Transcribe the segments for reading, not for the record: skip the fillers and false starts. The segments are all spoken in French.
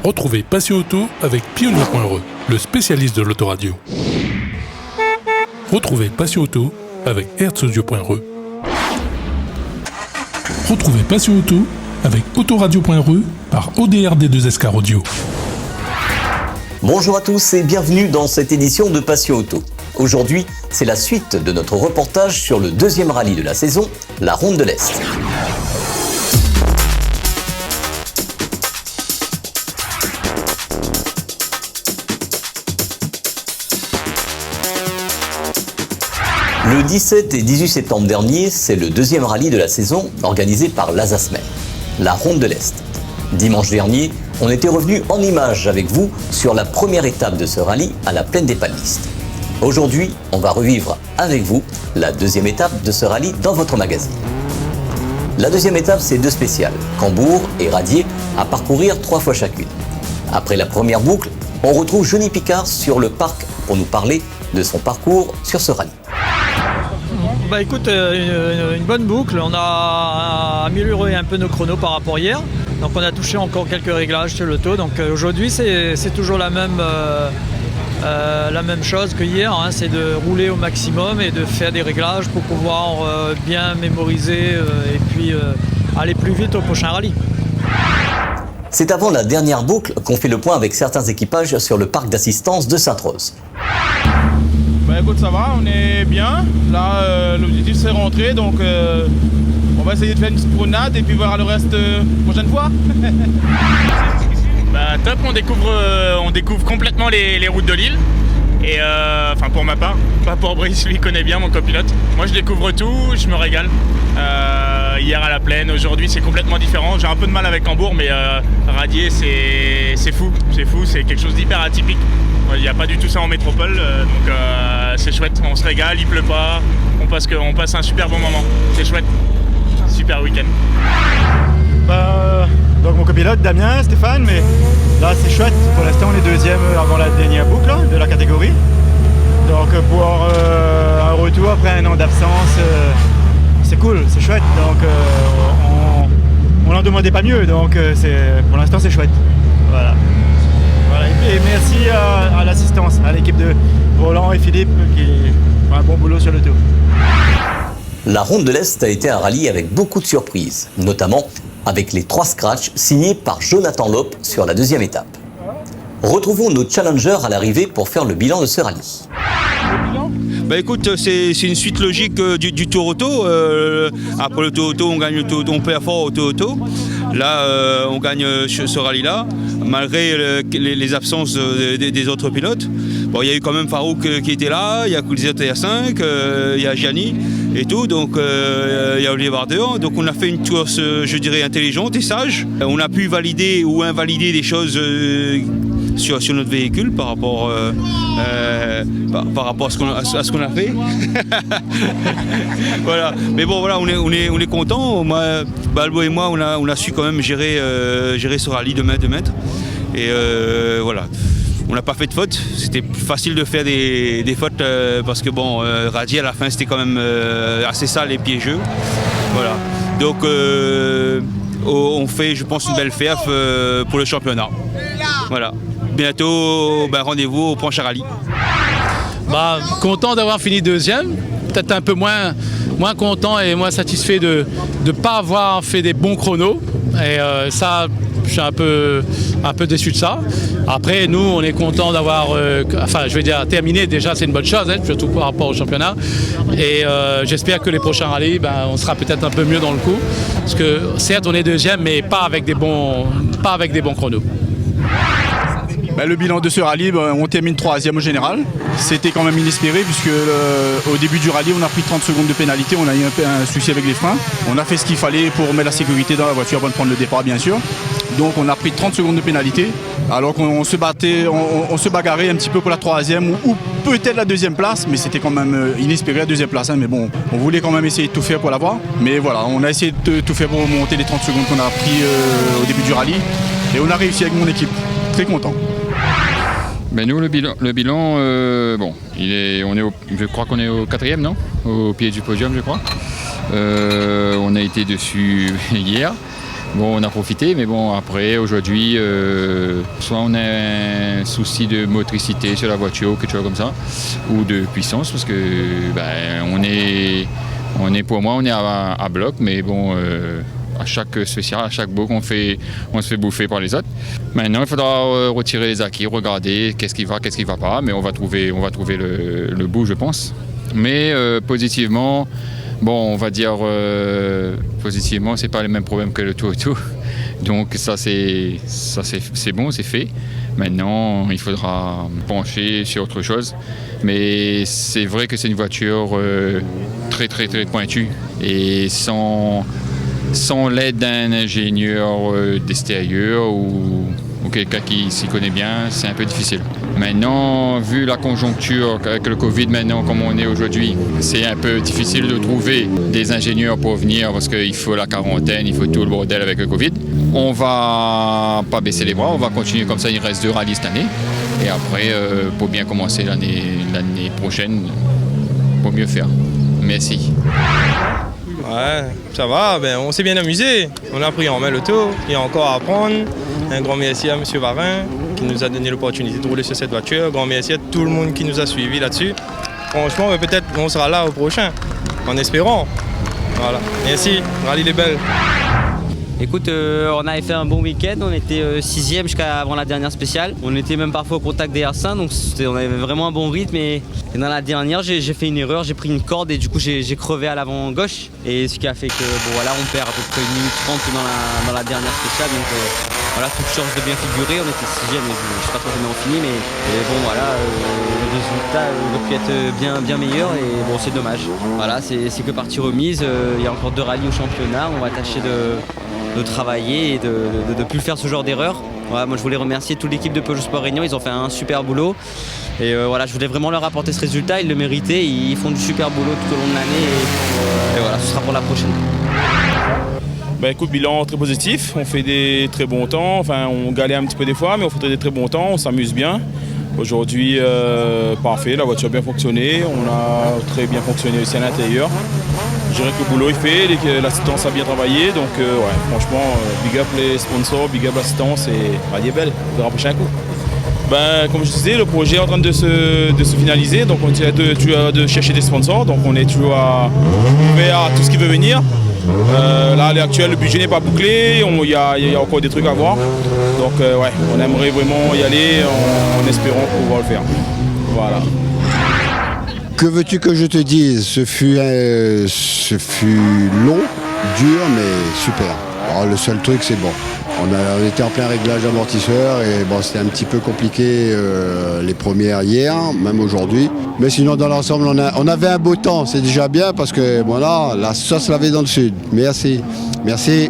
Retrouvez Passion Auto avec Pionnier.re, le spécialiste de l'autoradio. Retrouvez Passion Auto avec Herzaudio.re. Retrouvez Passion Auto avec Autoradio.re par ODRD2SK Audio. Bonjour à tous et bienvenue dans cette édition de Passion Auto. Aujourd'hui, c'est la suite de notre reportage sur le deuxième rallye de la saison, la Ronde de l'Est. Le 17 et 18 septembre dernier, c'est le deuxième rallye de la saison organisé par l'Azasmer, la Ronde de l'Est. Dimanche dernier, on était revenu en images avec vous sur la première étape de ce rallye à la Plaine des Palmistes. Aujourd'hui, on va revivre avec vous la deuxième étape de ce rallye dans votre magazine. La deuxième étape, c'est deux spéciales, Cambourg et Radier, à parcourir 3 fois chacune. Après la première boucle, on retrouve Johnny Picard sur le parc pour nous parler de son parcours sur ce rallye. Écoute, une bonne boucle, on a amélioré un peu nos chronos par rapport à hier, donc on a touché encore quelques réglages sur l'auto, donc aujourd'hui c'est toujours la même chose que hier, hein, c'est de rouler au maximum et de faire des réglages pour pouvoir bien mémoriser et puis aller plus vite au prochain rallye. C'est avant la dernière boucle qu'on fait le point avec certains équipages sur le parc d'assistance de Sainte-Rose. Écoute, ça va, on est bien. Là, l'objectif c'est rentrer, donc on va essayer de faire une petite promenade et puis voir le reste prochaine fois. Top, on découvre complètement les routes de l'île. Et enfin pour ma part, pas pour Brice, lui connaît bien, mon copilote. Moi je découvre tout, je me régale. Hier à la Plaine, aujourd'hui c'est complètement différent. J'ai un peu de mal avec Cambourg, mais Radier c'est fou, c'est quelque chose d'hyper atypique. Il n'y a pas du tout ça en métropole, donc c'est chouette, on se régale, il pleut pas, on passe un super bon moment, c'est chouette, super week-end. Donc mon copilote Damien, Stéphane, mais là c'est chouette, pour l'instant on est deuxième avant la dernière boucle hein, de la catégorie. Donc pour un retour après un an d'absence, c'est cool, c'est chouette, donc on n'en demandait pas mieux, donc pour l'instant c'est chouette. Voilà. Et merci à l'assistance, à l'équipe de Roland et Philippe qui font un bon boulot sur le tour. La Ronde de l'Est a été un rallye avec beaucoup de surprises, notamment avec les 3 scratchs signés par Jonathan Lope sur la deuxième étape. Retrouvons nos challengers à l'arrivée pour faire le bilan de ce rallye. Écoute, c'est une suite logique du Tour Auto. Après le Tour Auto, on gagne le Tour Auto, on perd fort au Tour Auto. Là, on gagne ce rallye-là, malgré les absences des autres pilotes. Bon, il y a eu quand même Farouk qui était là, il y a Koulizet TR5, il y a Gianni et tout, donc il y a Olivier Bardeur. Donc on a fait une course, je dirais, intelligente et sage. On a pu valider ou invalider des choses sur notre véhicule par rapport à ce qu'on a fait. Voilà. Mais bon, voilà, on est content. Moi, Balbo et moi, on a su quand même gérer ce rallye de mètres. Et voilà. On n'a pas fait de faute. C'était facile de faire des fautes parce que bon, Radier à la fin c'était quand même assez sale et piégeux. Voilà. Donc on fait, je pense, une belle perf pour le championnat. Voilà. Bientôt, rendez-vous au prochain rallye. Content d'avoir fini deuxième, peut-être un peu moins content et moins satisfait de ne pas avoir fait des bons chronos. Et ça, je suis un peu déçu de ça. Après, nous, on est content d'avoir, terminé. Déjà, c'est une bonne chose, hein, surtout par rapport au championnat. Et j'espère que les prochains rallyes, on sera peut-être un peu mieux dans le coup. Parce que certes, on est deuxième, mais pas avec des bons chronos. Le bilan de ce rallye, on termine 3e au général. C'était quand même inespéré puisque au début du rallye, on a pris 30 secondes de pénalité. On a eu un souci avec les freins. On a fait ce qu'il fallait pour mettre la sécurité dans la voiture avant de prendre le départ, bien sûr. Donc on a pris 30 secondes de pénalité alors qu'on se battait, on se bagarrait un petit peu pour la 3e ou peut-être la 2e place, mais c'était quand même inespéré la 2e place. Hein, mais bon, on voulait quand même essayer de tout faire pour l'avoir. Mais voilà, on a essayé de tout faire pour remonter les 30 secondes qu'on a pris au début du rallye. Et on a réussi avec mon équipe. Très content. Nous, le bilan je crois qu'on est au 4e, non ? Au pied du podium, je crois. On a été dessus hier. Bon, on a profité, mais bon, après, aujourd'hui, soit on a un souci de motricité sur la voiture, quelque chose comme ça, ou de puissance, parce que pour moi, on est à bloc, mais bon, à chaque spécial, à chaque bloc, on se fait bouffer par les autres. Maintenant, il faudra retirer les acquis, regarder qu'est-ce qui va pas, mais on va trouver le bout, je pense. Mais positivement, bon, on va dire positivement, c'est pas le même problème que le tout. Donc ça c'est bon, c'est fait. Maintenant, il faudra pencher sur autre chose. Mais c'est vrai que c'est une voiture très très très pointue et sans l'aide d'un ingénieur d'extérieur ou quelqu'un qui s'y connaît bien, c'est un peu difficile. Maintenant, vu la conjoncture avec le Covid maintenant comme on est aujourd'hui, c'est un peu difficile de trouver des ingénieurs pour venir parce qu'il faut la quarantaine, il faut tout le bordel avec le Covid. On va pas baisser les bras, on va continuer comme ça, il reste 2 rallyes cette année. Et après, pour bien commencer l'année prochaine, pour mieux faire. Merci. Ouais, ça va, on s'est bien amusé. On a pris en main l'auto, il y a encore à apprendre. Un grand merci à M. Varin qui nous a donné l'opportunité de rouler sur cette voiture. Grand merci à tout le monde qui nous a suivis là-dessus. Franchement, peut-être on sera là au prochain, en espérant. Voilà, merci, Rallye les Belles. Écoute, on avait fait un bon week-end, on était 6e jusqu'à avant la dernière spéciale. On était même parfois au contact des R5, donc on avait vraiment un bon rythme. Et dans la dernière, j'ai fait une erreur, j'ai pris une corde et du coup j'ai crevé à l'avant gauche. Et ce qui a fait que on perd à peu près 1 minute 30 dans la dernière spéciale. Donc voilà, toute chance de bien figurer. On était 6e, je ne sais pas trop comment on finit, mais bon voilà, le résultat aurait pu être bien meilleur et bon c'est dommage. Voilà, c'est que partie remise, il y a encore 2 rallyes au championnat, on va tâcher de travailler et de plus faire ce genre d'erreur. Voilà, moi je voulais remercier toute l'équipe de Peugeot Sport Réunion, ils ont fait un super boulot. Et voilà, je voulais vraiment leur apporter ce résultat, ils le méritaient, ils font du super boulot tout au long de l'année et voilà, ce sera pour la prochaine. Écoute, bilan très positif, on fait des très bons temps, enfin on galère un petit peu des fois, mais on fait des très bons temps, on s'amuse bien. Aujourd'hui, parfait, la voiture a bien fonctionné, on a très bien fonctionné aussi à l'intérieur. Je dirais que le boulot est fait, l'assistance a bien travaillé, donc ouais, franchement, big up les sponsors, big up l'assistance et Rallye Belle, on verra prochain coup. Comme je disais, le projet est en train de se finaliser, donc on essaie de chercher des sponsors, donc on est toujours ouvert à tout ce qui veut venir. Là, à l'heure actuelle, le budget n'est pas bouclé, il y a encore des trucs à voir, donc ouais, on aimerait vraiment y aller en espérant pouvoir le faire. Voilà. Que veux-tu que je te dise? Ce fut long, dur, mais super. Alors, le seul truc, c'est bon. On était en plein réglage d'amortisseur et bon, c'était un petit peu compliqué les premières hier, même aujourd'hui. Mais sinon, dans l'ensemble, on avait un beau temps. C'est déjà bien parce que voilà, la sauce l'avait dans le sud. Merci. Merci.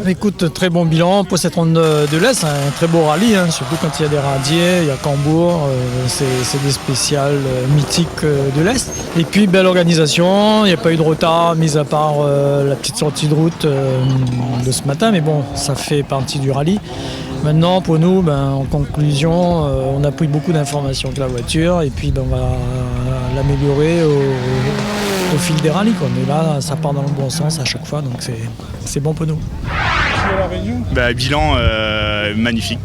Écoute, très bon bilan pour cette ronde de l'Est, un très beau rallye, surtout quand il y a des radiers, il y a Cambourg, c'est des spéciales mythiques de l'Est. Et puis belle organisation, il n'y a pas eu de retard, mis à part la petite sortie de route de ce matin, mais bon, ça fait partie du rallye. Maintenant, pour nous, en conclusion, on a pris beaucoup d'informations avec la voiture et puis on va l'améliorer au fil des rallyes, quoi. Mais là, ça part dans le bon sens à chaque fois, donc c'est bon pour nous. Bilan magnifique.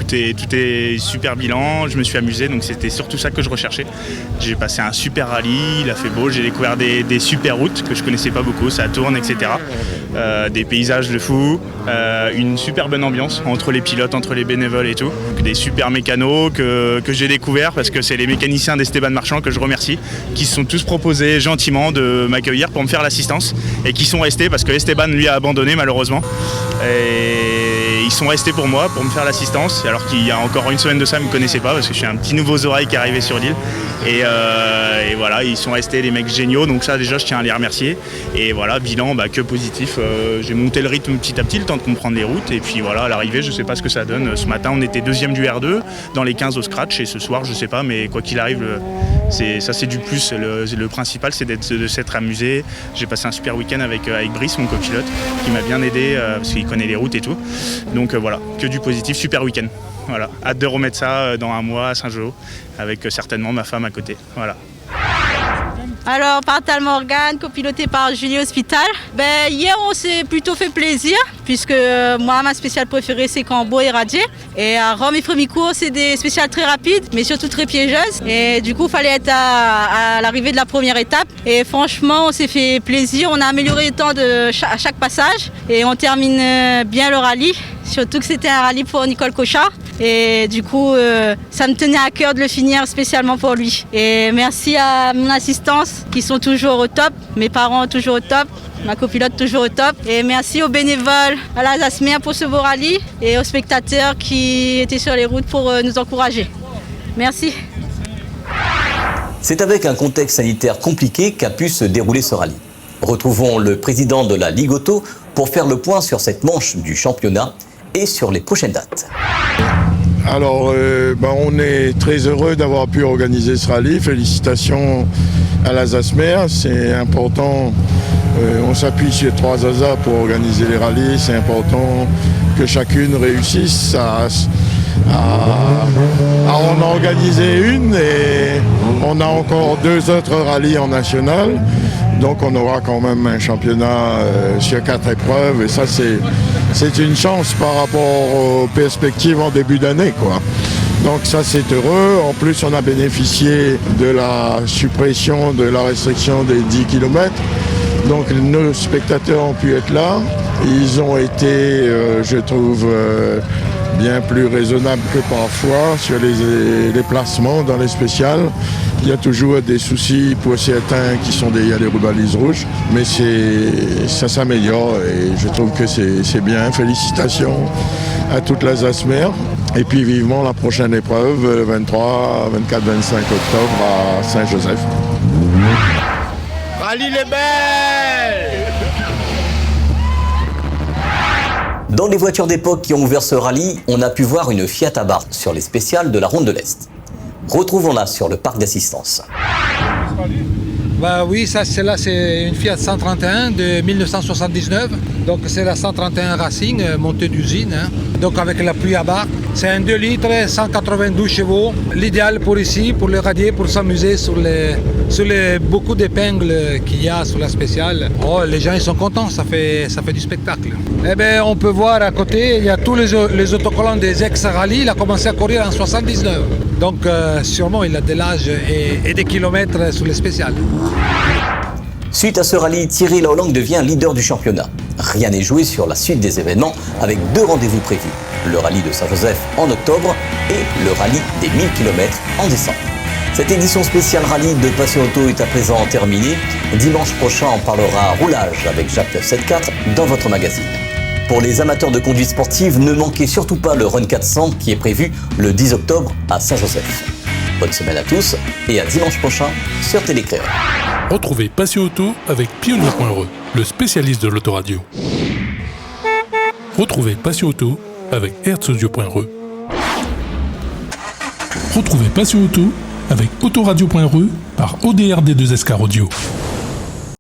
Tout est super bilan, je me suis amusé, donc c'était surtout ça que je recherchais. J'ai passé un super rallye, il a fait beau, j'ai découvert des super routes que je connaissais pas beaucoup, ça tourne, etc. Des paysages de fou, une super bonne ambiance entre les pilotes, entre les bénévoles et tout. Des super mécanos que j'ai découverts parce que c'est les mécaniciens d'Esteban Marchand que je remercie, qui se sont tous proposés gentiment de m'accueillir pour me faire l'assistance et qui sont restés parce que Esteban lui a abandonné malheureusement. Et ils sont restés pour moi, pour me faire l'assistance, alors qu'il y a encore une semaine de ça, ils ne me connaissaient pas parce que je suis un petit nouveau oreille qui est arrivé sur l'île. Et voilà, ils sont restés des mecs géniaux, donc ça déjà je tiens à les remercier. Et voilà, bilan que positif. J'ai monté le rythme petit à petit, le temps de comprendre les routes. Et puis voilà, à l'arrivée, je ne sais pas ce que ça donne. Ce matin, on était 2e du R2, dans les 15 au scratch. Et ce soir, je ne sais pas, mais quoi qu'il arrive, ça c'est du plus. Le principal, c'est de s'être amusé. J'ai passé un super week-end avec Brice, mon copilote, qui m'a bien aidé parce qu'il connaît les routes et tout. Donc voilà, que du positif, super week-end. Voilà, hâte de remettre ça dans un mois à Saint-Jean avec certainement ma femme à côté. Voilà. Alors, par Tal Morgan, copiloté par Julie Hospital. Hier, on s'est plutôt fait plaisir, puisque moi, ma spéciale préférée, c'est Cambo et Radier. Et à Rome et Frémicourt, c'est des spéciales très rapides, mais surtout très piégeuses. Et du coup, il fallait être à l'arrivée de la première étape. Et franchement, on s'est fait plaisir. On a amélioré le temps à chaque passage. Et on termine bien le rallye. Surtout que c'était un rallye pour Nicole Cochard. Et du coup, ça me tenait à cœur de le finir spécialement pour lui. Et merci à mon assistance qui sont toujours au top, mes parents toujours au top, ma copilote toujours au top. Et merci aux bénévoles, à la Zasmer pour ce beau rallye et aux spectateurs qui étaient sur les routes pour nous encourager. Merci. C'est avec un contexte sanitaire compliqué qu'a pu se dérouler ce rallye. Retrouvons le président de la Ligue Auto pour faire le point sur cette manche du championnat et sur les prochaines dates. Alors, on est très heureux d'avoir pu organiser ce rallye. Félicitations à la Zasmer, c'est important. On s'appuie sur 3 ASA pour organiser les rallyes. C'est important que chacune réussisse à en organiser une, et on a encore 2 autres rallyes en national. Donc on aura quand même un championnat sur 4 épreuves, et ça c'est une chance par rapport aux perspectives en début d'année, quoi. Donc ça c'est heureux. En plus on a bénéficié de la suppression de la restriction des 10 km. Donc nos spectateurs ont pu être là. Ils ont été, je trouve, bien plus raisonnables que parfois sur les placements dans les spéciales. Il y a toujours des soucis pour certains qui sont derrière les balises rouges, mais ça s'améliore et je trouve que c'est bien. Félicitations à toute la Zasmer. Et puis vivement la prochaine épreuve, le 23, 24, 25 octobre à Saint-Joseph. Rallye les belles! Dans les voitures d'époque qui ont ouvert ce rallye, on a pu voir une Fiat Abarth sur les spéciales de la Ronde de l'Est. Retrouvons-la sur le parc d'assistance. Oui, celle-là c'est une Fiat 131 de 1979. Donc c'est la 131 Racing montée d'usine. Donc avec la pluie Abarth. C'est un 2 litres, 192 chevaux. L'idéal pour ici, pour le radier, pour s'amuser sur les beaucoup d'épingles qu'il y a sur la spéciale. Oh, les gens ils sont contents, ça fait du spectacle. Eh bien, on peut voir à côté, il y a tous les autocollants des ex-rallyes. Il a commencé à courir en 79. Donc sûrement il a de l'âge et des kilomètres sur les spéciales. Suite à ce rallye, Thierry Lorlang devient leader du championnat. Rien n'est joué sur la suite des événements avec 2 rendez-vous prévus. Le rallye de Saint-Joseph en octobre et le rallye des 1000 km en décembre. Cette édition spéciale rallye de Passion Auto est à présent terminée. Dimanche prochain, on parlera roulage avec Jacques 974 dans votre magazine. Pour les amateurs de conduite sportive, ne manquez surtout pas le Run 400 qui est prévu le 10 octobre à Saint-Joseph. Bonne semaine à tous et à dimanche prochain sur Télécréole. Retrouvez Passion Auto avec Pionnier.re, le spécialiste de l'autoradio. Retrouvez Passion Auto avec Herzaudio.re. Retrouvez Passion Auto avec Autoradio.re par ODRD2SK Audio.